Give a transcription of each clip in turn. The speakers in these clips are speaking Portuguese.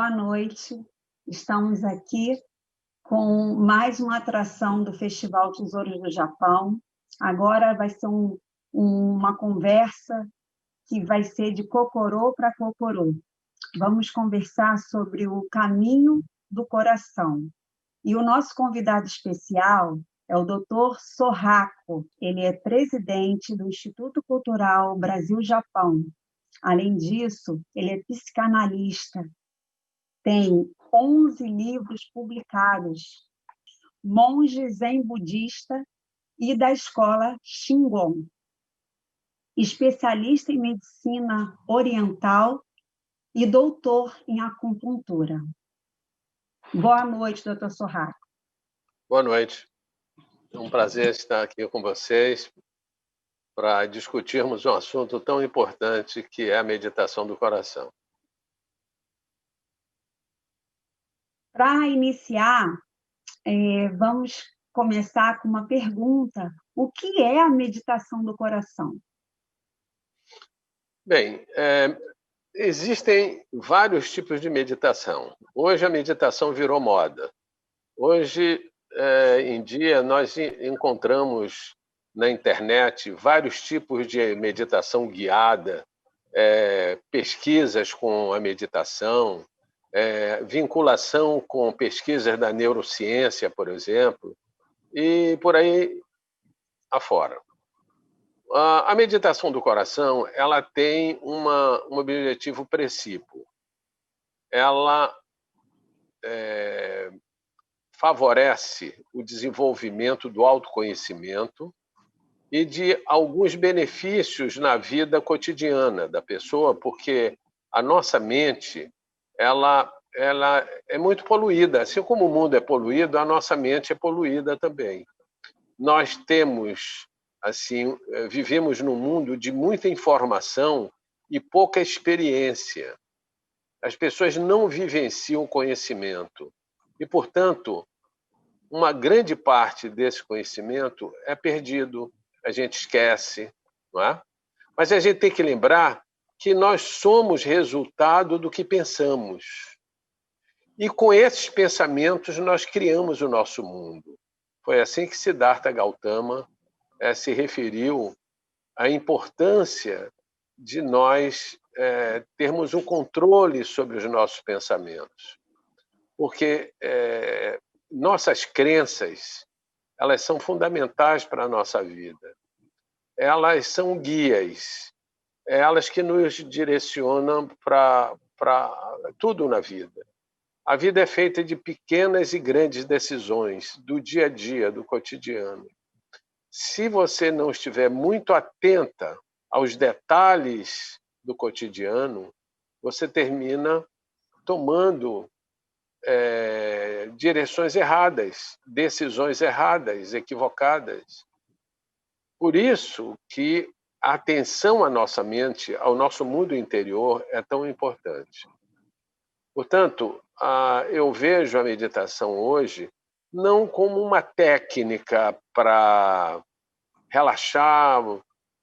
Boa noite. Estamos aqui com mais uma atração do Festival Tesouros do Japão. Agora vai ser uma conversa que vai ser de Cocorô para Cocorô. Vamos conversar sobre o caminho do coração. E o nosso convidado especial é o Dr. Sorrako. Ele é presidente do Instituto Cultural Brasil-Japão. Além disso, ele é psicanalista. Tem 11 livros publicados, monge zen budista e da escola Shingon, especialista em medicina oriental e doutor em acupuntura. Boa noite, doutor Sorrako. Boa noite. É um prazer estar aqui com vocês para discutirmos um assunto tão importante que é a meditação do coração. Para iniciar, vamos começar com uma pergunta. O que é a meditação do coração? Bem, existem vários tipos de meditação. Hoje a meditação virou moda. Hoje, em dia, nós encontramos na internet vários tipos de meditação guiada, pesquisas com a meditação, vinculação com pesquisas da neurociência, por exemplo, e por aí afora. A meditação do coração, ela tem um objetivo precípuo. Ela favorece o desenvolvimento do autoconhecimento e de alguns benefícios na vida cotidiana da pessoa, porque a nossa mente ela é muito poluída. Assim como o mundo é poluído, a nossa mente é poluída também. Nós vivemos num mundo de muita informação e pouca experiência. As pessoas não vivenciam o conhecimento e, portanto, uma grande parte desse conhecimento é perdido, a gente esquece, não é? Mas a gente tem que lembrar que nós somos resultado do que pensamos. E com esses pensamentos nós criamos o nosso mundo. Foi assim que Siddhartha Gautama se referiu à importância de nós termos um controle sobre os nossos pensamentos. Porque nossas crenças, elas são fundamentais para a nossa vida. Elas são guias, elas que nos direcionam para tudo na vida. A vida é feita de pequenas e grandes decisões do dia a dia, do cotidiano. Se você não estiver muito atenta aos detalhes do cotidiano, você termina tomando direções erradas, decisões erradas, equivocadas. Por isso que a atenção à nossa mente, ao nosso mundo interior, é tão importante. Portanto, eu vejo a meditação hoje não como uma técnica para relaxar,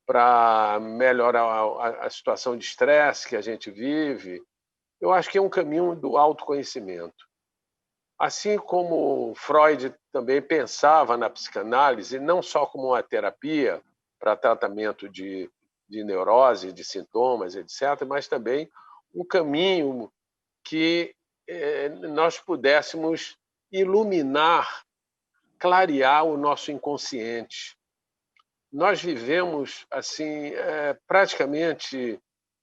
para melhorar a situação de estresse que a gente vive. Eu acho que é um caminho do autoconhecimento. Assim como Freud também pensava na psicanálise, não só como uma terapia para tratamento de neurose, de sintomas, etc., mas também um caminho que nós pudéssemos iluminar, clarear o nosso inconsciente. Nós vivemos assim praticamente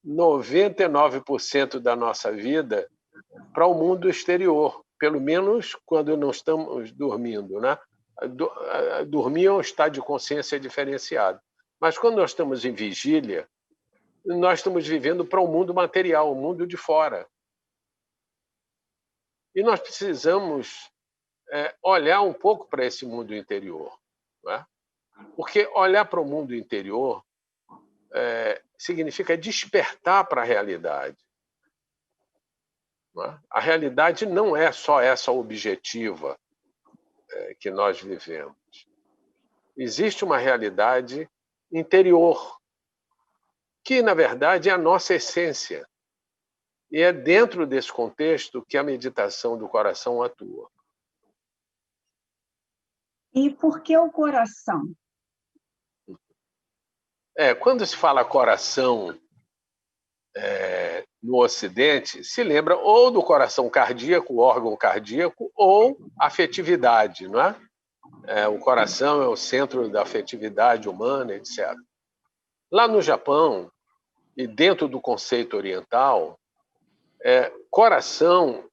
99% da nossa vida para o mundo exterior, pelo menos quando não estamos dormindo, né? Dormir é um estado de consciência diferenciado. Mas quando nós estamos em vigília, nós estamos vivendo para o mundo material, o mundo de fora. E nós precisamos olhar um pouco para esse mundo interior, não é? Porque olhar para o mundo interior significa despertar para a realidade. Não é? A realidade não é só essa objetiva que nós vivemos. Existe uma realidade interior, que, na verdade, é a nossa essência. E é dentro desse contexto que a meditação do coração atua. E por que o coração? Quando se fala coração no Ocidente, se lembra ou do coração cardíaco, o órgão cardíaco, ou afetividade, não é? O coração é o centro da afetividade humana, etc. Lá no Japão, e dentro do conceito oriental, coração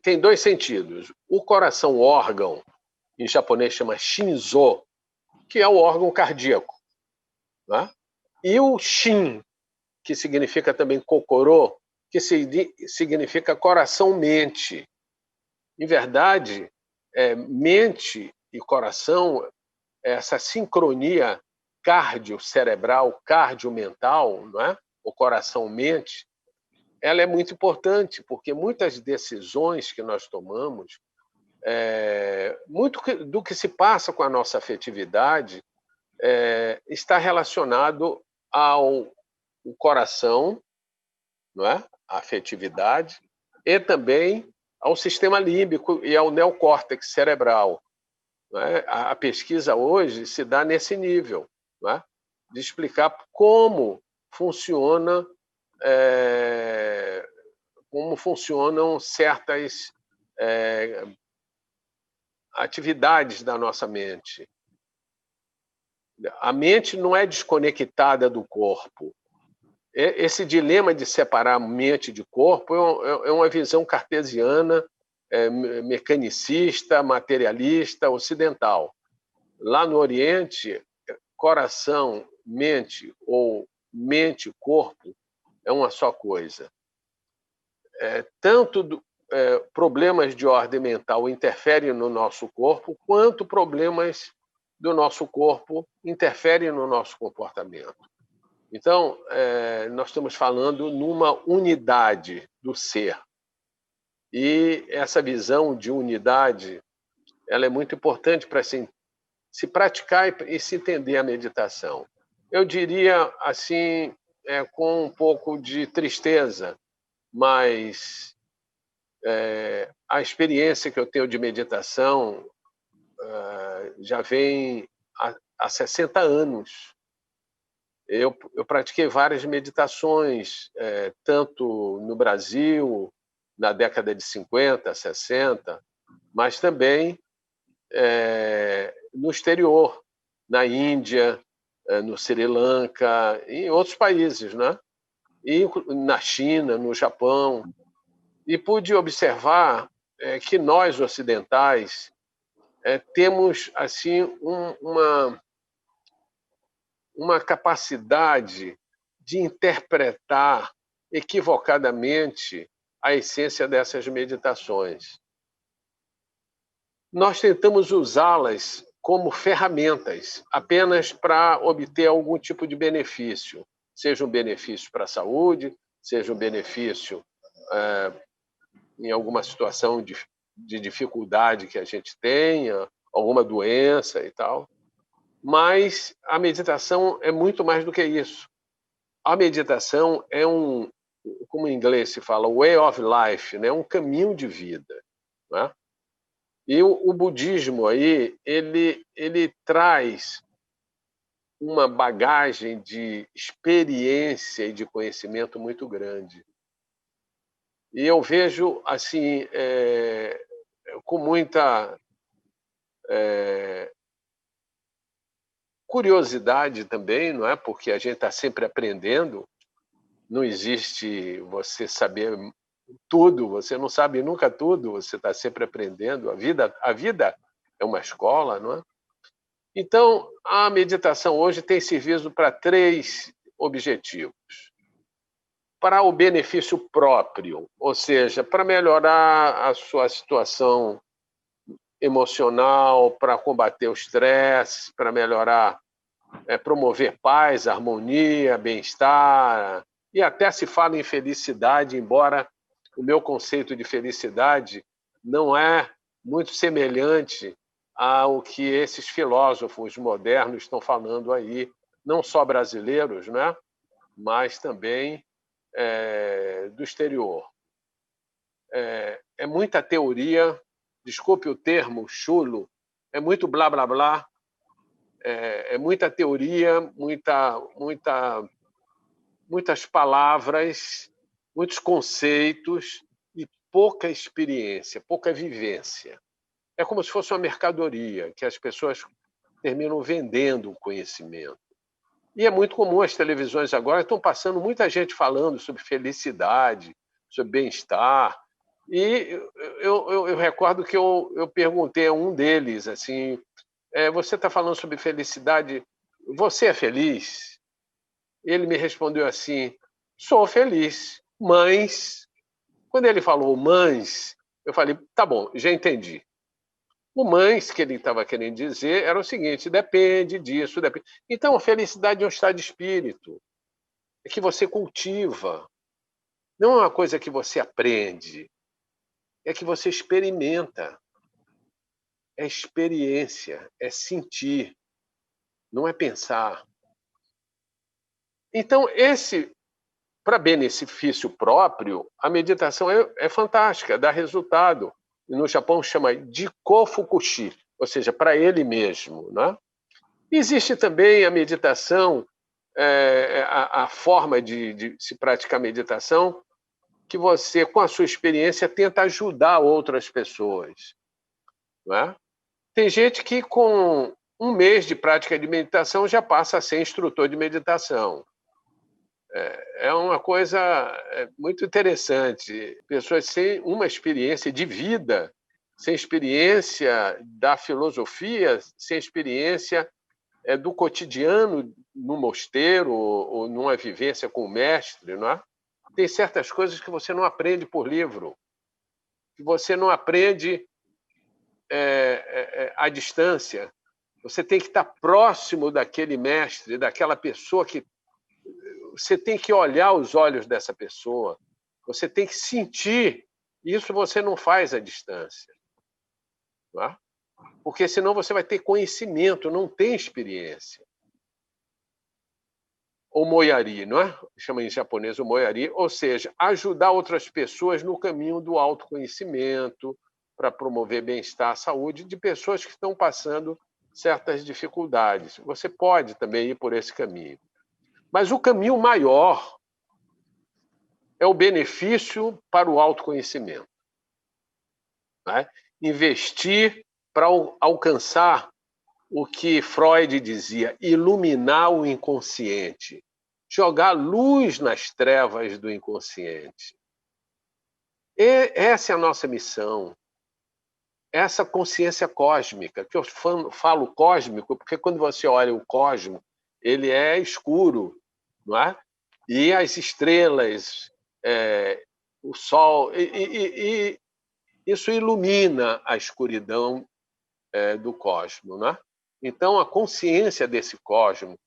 tem dois sentidos. O coração órgão, em japonês chama shinzo, que é o órgão cardíaco, né? E o shin, que significa também kokoro, que significa coração-mente. Em verdade, mente e coração, essa sincronia cardio-cerebral, cardio-mental, não é? O coração-mente, ela é muito importante, porque muitas decisões que nós tomamos, muito do que se passa com a nossa afetividade, está relacionado ao coração, não é? A afetividade, e também ao sistema límbico e ao neocórtex cerebral. Não é? A pesquisa hoje se dá nesse nível, não é? De explicar como funcionam certas atividades da nossa mente. A mente não é desconectada do corpo. Esse dilema de separar mente de corpo é uma visão cartesiana, mecanicista, materialista, ocidental. Lá no Oriente, coração, mente ou mente e corpo é uma só coisa. Tanto problemas de ordem mental interferem no nosso corpo, quanto problemas do nosso corpo interferem no nosso comportamento. Então, nós estamos falando numa unidade do ser. E essa visão de unidade, ela é muito importante para se praticar e se entender a meditação. Eu diria, assim, com um pouco de tristeza, mas a experiência que eu tenho de meditação já vem há 60 anos. Eu pratiquei várias meditações, tanto no Brasil, na década de 50, 60, mas também no exterior, na Índia, no Sri Lanka, e em outros países, né? E na China, no Japão. E pude observar que nós, ocidentais, temos assim uma capacidade de interpretar equivocadamente a essência dessas meditações. Nós tentamos usá-las como ferramentas, apenas para obter algum tipo de benefício, seja um benefício para a saúde, seja um benefício em alguma situação de dificuldade que a gente tenha, alguma doença e tal. Mas a meditação é muito mais do que isso. A meditação é como em inglês se fala, way of life, né? Um caminho de vida, né? E o budismo aí, ele traz uma bagagem de experiência e de conhecimento muito grande. E eu vejo assim com muita curiosidade também, não é? Porque a gente está sempre aprendendo. Não existe você saber tudo, você não sabe nunca tudo, você está sempre aprendendo. A vida é uma escola, não é? Então, a meditação hoje tem servido para 3 objetivos. Para o benefício próprio, ou seja, para melhorar a sua situação emocional, para combater o estresse, para melhorar, promover paz, harmonia, bem-estar, e até se fala em felicidade, embora o meu conceito de felicidade não é muito semelhante ao que esses filósofos modernos estão falando aí, não só brasileiros, né? Mas também do exterior. É muita teoria, desculpe o termo chulo, é muito blá, blá, blá, é muita teoria, muitas palavras, muitos conceitos e pouca experiência, pouca vivência. É como se fosse uma mercadoria, que as pessoas terminam vendendo o conhecimento. E é muito comum, as televisões agora estão passando muita gente falando sobre felicidade, sobre bem-estar. E eu recordo que eu perguntei a um deles, assim, você está falando sobre felicidade, você é feliz? Ele me respondeu assim, sou feliz, mas... Quando ele falou mas, eu falei, tá bom, já entendi. O mas que ele estava querendo dizer era o seguinte, depende disso, depende. Então, a felicidade é um estado de espírito, é que você cultiva, não é uma coisa que você aprende, é que você experimenta. É experiência, é sentir, não é pensar. Então, para benefício próprio, a meditação é fantástica, dá resultado. E no Japão chama Jiko Fukushi, ou seja, para ele mesmo. Né? Existe também a meditação, a forma de se praticar meditação, que você, com a sua experiência, tenta ajudar outras pessoas. Não é? Tem gente que, com um mês de prática de meditação, já passa a ser instrutor de meditação. É uma coisa muito interessante. Pessoas sem uma experiência de vida, sem experiência da filosofia, sem experiência do cotidiano no mosteiro ou numa vivência com o mestre, não é? Tem certas coisas que você não aprende por livro, que você não aprende à distância. Você tem que estar próximo daquele mestre, daquela pessoa que você tem que olhar os olhos dessa pessoa, você tem que sentir. Isso você não faz à distância. Não é? Porque senão você vai ter conhecimento, não tem experiência. O moyari, não é? Chama em japonês o moyari, ou seja, ajudar outras pessoas no caminho do autoconhecimento, para promover bem-estar, saúde de pessoas que estão passando certas dificuldades. Você pode também ir por esse caminho. Mas o caminho maior é o benefício para o autoconhecimento. Né? Investir para alcançar o que Freud dizia, iluminar o inconsciente, jogar luz nas trevas do inconsciente. E essa é a nossa missão. Essa consciência cósmica, que eu falo cósmico, porque quando você olha o cosmo, ele é escuro, não é? E as estrelas, o sol, e isso ilumina a escuridão do cosmo, não é? Então, a consciência desse cosmo,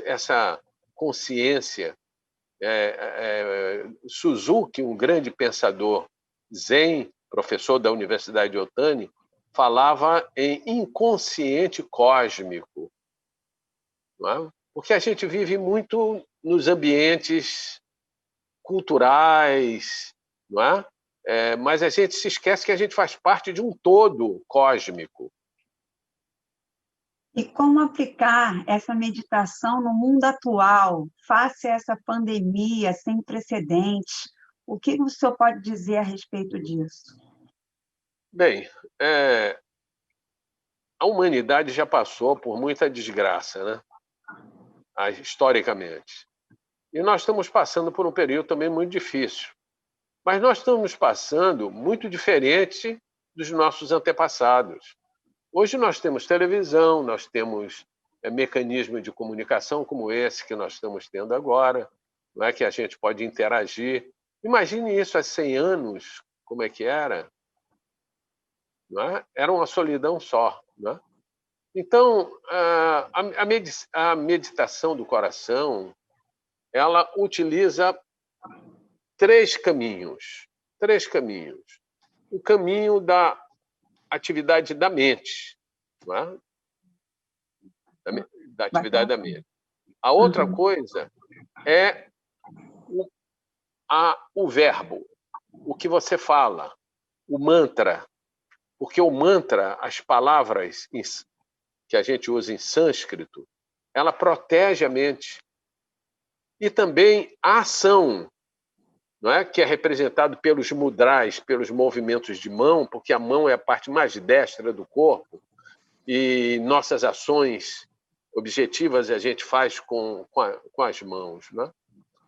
essa consciência, Suzuki, um grande pensador zen, professor da Universidade de Otani, falava em inconsciente cósmico, não é? Porque a gente vive muito nos ambientes culturais, não é? Mas a gente se esquece que a gente faz parte de um todo cósmico. E como aplicar essa meditação no mundo atual, face a essa pandemia sem precedentes? O que o senhor pode dizer a respeito disso? Bem, a humanidade já passou por muita desgraça, né? Historicamente. E nós estamos passando por um período também muito difícil. Mas nós estamos passando muito diferente dos nossos antepassados. Hoje nós temos televisão, nós temos mecanismos de comunicação como esse que nós estamos tendo agora, não é? Que a gente pode interagir. Imagine isso há 100 anos, como é que era? Não é? Era uma solidão só. Não é? Então, a meditação do coração, ela utiliza três caminhos. Três caminhos. O caminho da atividade da mente, não é? Da atividade da mente. A outra coisa é o verbo, o que você fala, o mantra, porque o mantra, as palavras que a gente usa em sânscrito, ela protege a mente. E também a ação, não é? Que é representado pelos mudras, pelos movimentos de mão, porque a mão é a parte mais destra do corpo, e nossas ações objetivas a gente faz com as mãos. Né?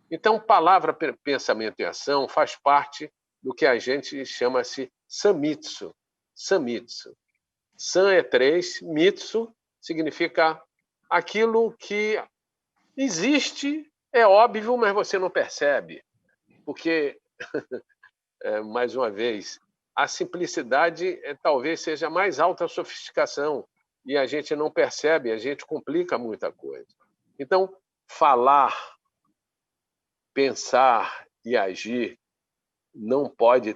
Então, palavra, pensamento e ação faz parte do que a gente chama-se samitsu. Samitsu. San é 3, mitsu significa aquilo que existe, é óbvio, mas você não percebe. Porque, mais uma vez, a simplicidade talvez seja a mais alta sofisticação e a gente não percebe, a gente complica muita coisa. Então, falar, pensar e agir não pode,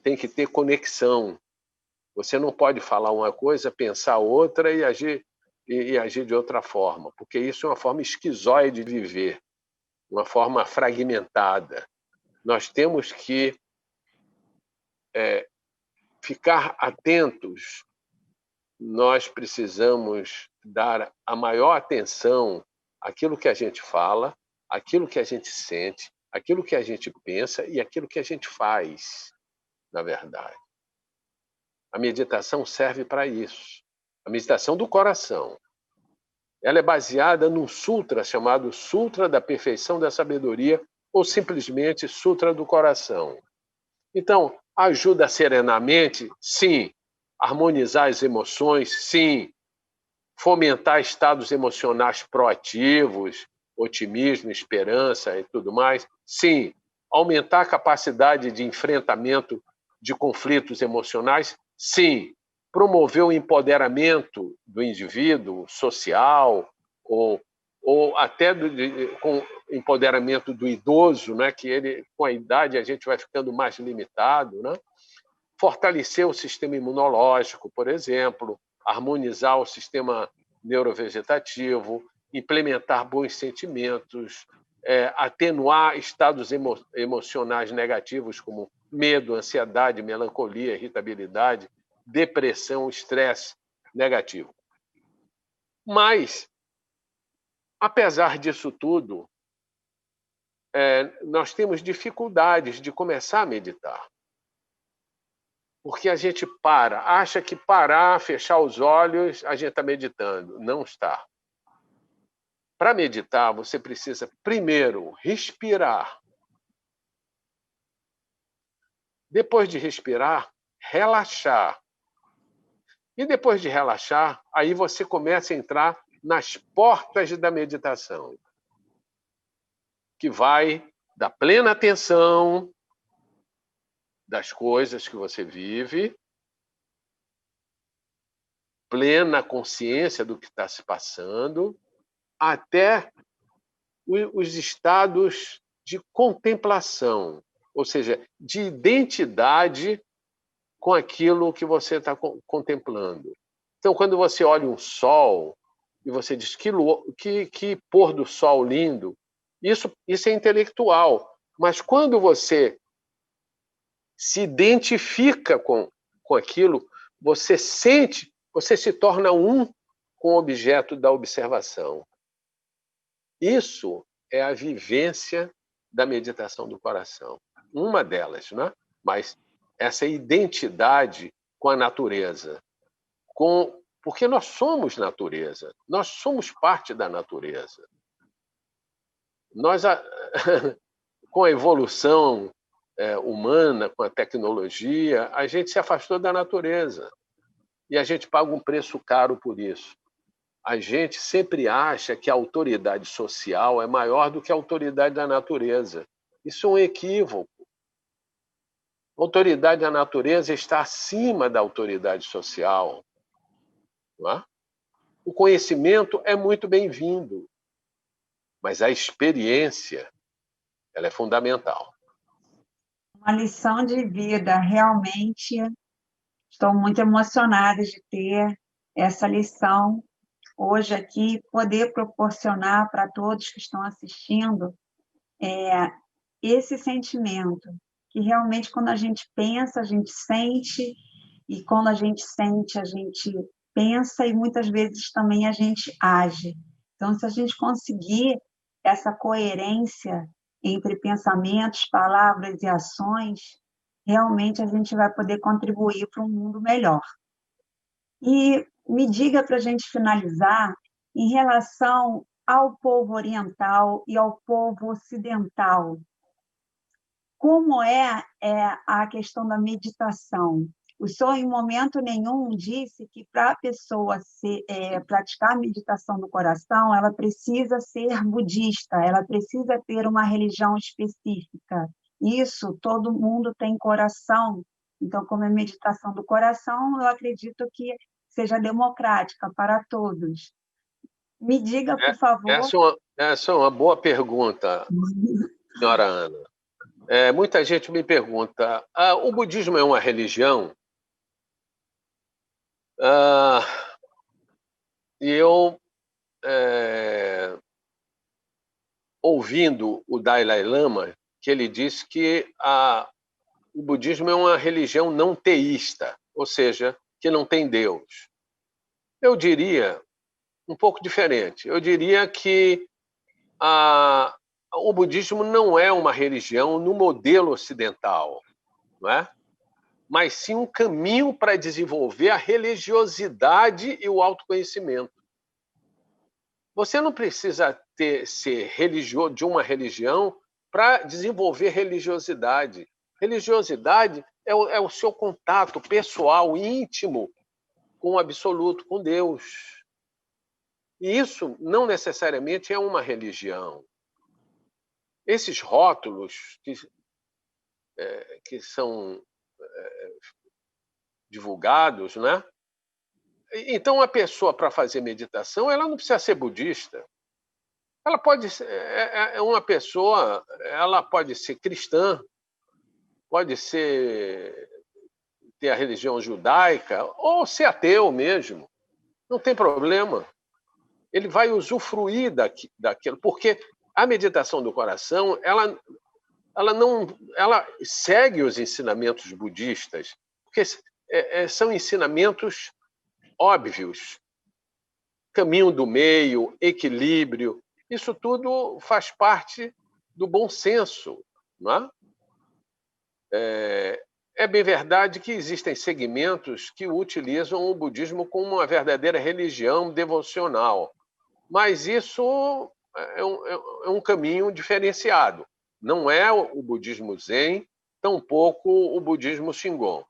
tem que ter conexão. Você não pode falar uma coisa, pensar outra e agir de outra forma, porque isso é uma forma esquizoide de viver, uma forma fragmentada. Nós temos que ficar atentos, nós precisamos dar a maior atenção àquilo que a gente fala, àquilo que a gente sente, àquilo que a gente pensa e àquilo que a gente faz, na verdade. A meditação serve para isso. A meditação do coração. Ela é baseada num sutra chamado Sutra da Perfeição da Sabedoria ou simplesmente Sutra do Coração. Então, ajuda a serenar a mente? Sim. Harmonizar as emoções? Sim. Fomentar estados emocionais proativos, otimismo, esperança e tudo mais? Sim. Aumentar a capacidade de enfrentamento de conflitos emocionais? Sim. Promover o empoderamento do indivíduo social ou até com empoderamento do idoso, né, que ele, com a idade a gente vai ficando mais limitado, né? Fortalecer o sistema imunológico, por exemplo, harmonizar o sistema neurovegetativo, implementar bons sentimentos, atenuar estados emocionais negativos como medo, ansiedade, melancolia, irritabilidade, depressão, estresse negativo. Mas, apesar disso tudo, nós temos dificuldades de começar a meditar. Porque a gente acha que parar, fechar os olhos, a gente está meditando. Não está. Para meditar, você precisa, primeiro, respirar. Depois de respirar, relaxar. E depois de relaxar, aí você começa a entrar nas portas da meditação, que vai da plena atenção das coisas que você vive, plena consciência do que está se passando, até os estados de contemplação, ou seja, de identidade com aquilo que você está contemplando. Então, quando você olha um sol e você diz que pôr do sol lindo, isso é intelectual. Mas quando você se identifica com aquilo, você sente, você se torna um com o objeto da observação. Isso é a vivência da meditação do coração. Uma delas, né? Mas essa identidade com a natureza. Porque nós somos natureza, nós somos parte da natureza. Nós, com a evolução humana, com a tecnologia, a gente se afastou da natureza. E a gente paga um preço caro por isso. A gente sempre acha que a autoridade social é maior do que a autoridade da natureza. Isso é um equívoco. A autoridade da natureza está acima da autoridade social. Não é? O conhecimento é muito bem-vindo, mas a experiência ela é fundamental. Uma lição de vida, realmente. Estou muito emocionada de ter essa lição hoje aqui, poder proporcionar para todos que estão assistindo esse sentimento, que realmente quando a gente pensa, a gente sente, e quando a gente pensa e muitas vezes também a gente age. Então, se a gente conseguir essa coerência entre pensamentos, palavras e ações, realmente a gente vai poder contribuir para um mundo melhor. E me diga para a gente finalizar, em relação ao povo oriental e ao povo ocidental, como é a questão da meditação? O senhor, em momento nenhum, disse que para a pessoa praticar a meditação do coração, ela precisa ser budista, ela precisa ter uma religião específica. Isso, todo mundo tem coração. Então, como é meditação do coração, eu acredito que seja democrática para todos. Me diga, por favor. Essa é uma boa pergunta, senhora Ana. Muita gente me pergunta: o budismo é uma religião? E eu, ouvindo o Dalai Lama, que ele disse que o budismo é uma religião não teísta, ou seja, que não tem Deus. Eu diria um pouco diferente. Eu diria que o budismo não é uma religião no modelo ocidental, não é? Mas sim um caminho para desenvolver a religiosidade e o autoconhecimento. Você não precisa ser religioso de uma religião para desenvolver religiosidade. Religiosidade é o seu contato pessoal, íntimo, com o absoluto, com Deus. E isso não necessariamente é uma religião. Esses rótulos que são divulgados, né? Então, a pessoa, para fazer meditação, ela não precisa ser budista. Ela pode ser, uma pessoa, ela pode ser cristã, pode ter a religião judaica, ou ser ateu mesmo. Não tem problema. Ele vai usufruir daquilo, porque a meditação do coração, ela segue os ensinamentos budistas, porque são ensinamentos óbvios. Caminho do meio, equilíbrio, isso tudo faz parte do bom senso. Não é? É bem verdade que existem segmentos que utilizam o budismo como uma verdadeira religião devocional, mas isso é um caminho diferenciado. Não é o budismo Zen, tampouco o budismo Shingon.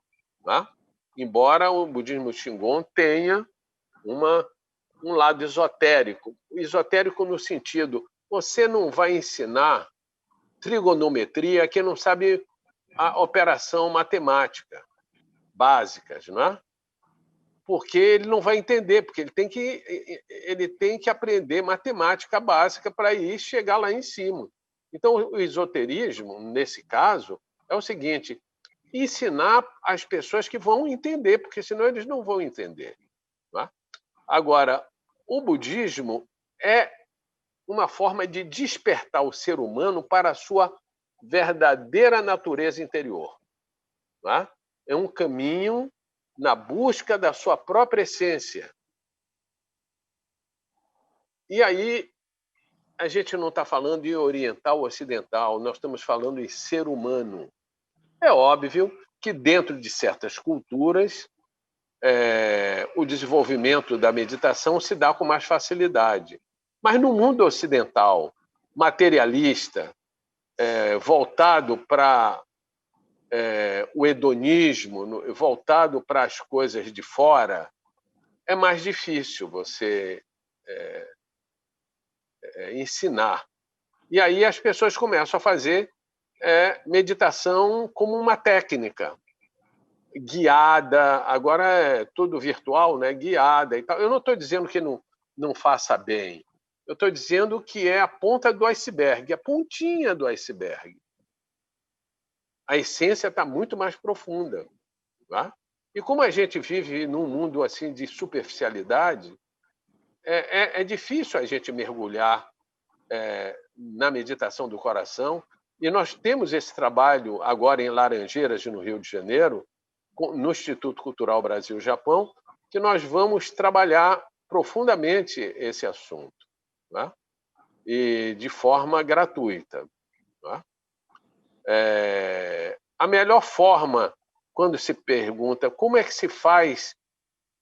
Tá? Embora o budismo Shingon tenha um lado esotérico. Esotérico no sentido, você não vai ensinar trigonometria a quem não sabe a operação matemática básicas, não é? Porque ele não vai entender, porque ele tem que aprender matemática básica para ir chegar lá em cima. Então, o esoterismo, nesse caso, é o seguinte: ensinar as pessoas que vão entender, porque senão eles não vão entender. Não é? Agora, o budismo é uma forma de despertar o ser humano para a sua verdadeira natureza interior. Não é? É um caminho na busca da sua própria essência. E aí, a gente não está falando em oriental ou ocidental, nós estamos falando em ser humano. É óbvio que dentro de certas culturas, o desenvolvimento da meditação se dá com mais facilidade. Mas no mundo ocidental, materialista, voltado para o hedonismo, voltado para as coisas de fora, é mais difícil você ensinar. E aí as pessoas começam a fazer meditação como uma técnica guiada, agora é tudo virtual, né? Guiada e tal. Eu não estou dizendo que não faça bem, eu estou dizendo que é a ponta do iceberg, a pontinha do iceberg. A essência está muito mais profunda. Tá? E como a gente vive num mundo assim de superficialidade, é difícil a gente mergulhar na meditação do coração E nós temos esse trabalho agora em Laranjeiras, no Rio de Janeiro, no Instituto Cultural Brasil-Japão, que nós vamos trabalhar profundamente esse assunto, né? E de forma gratuita. Né? A melhor forma, quando se pergunta como é que se faz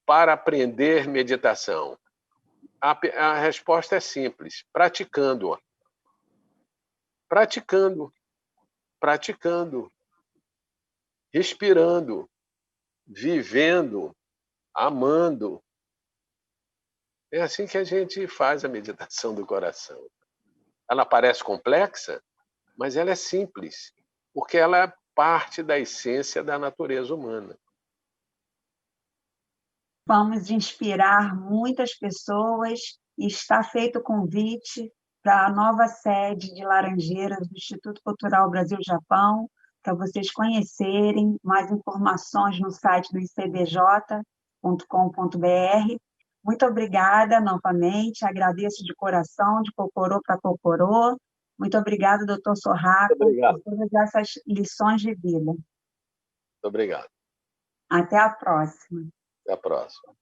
para aprender meditação, a resposta é simples: praticando-a. Praticando, praticando, respirando, vivendo, amando. É assim que a gente faz a meditação do coração. Ela parece complexa, mas ela é simples, porque ela é parte da essência da natureza humana. Vamos inspirar muitas pessoas e está feito o convite para a nova sede de Laranjeiras do Instituto Cultural Brasil-Japão, para vocês conhecerem mais informações no site do icbj.com.br. Muito obrigada novamente, agradeço de coração, de cocorô para cocorô. Muito obrigada, doutor Sorraco, por todas essas lições de vida. Muito obrigado. Até a próxima. Até a próxima.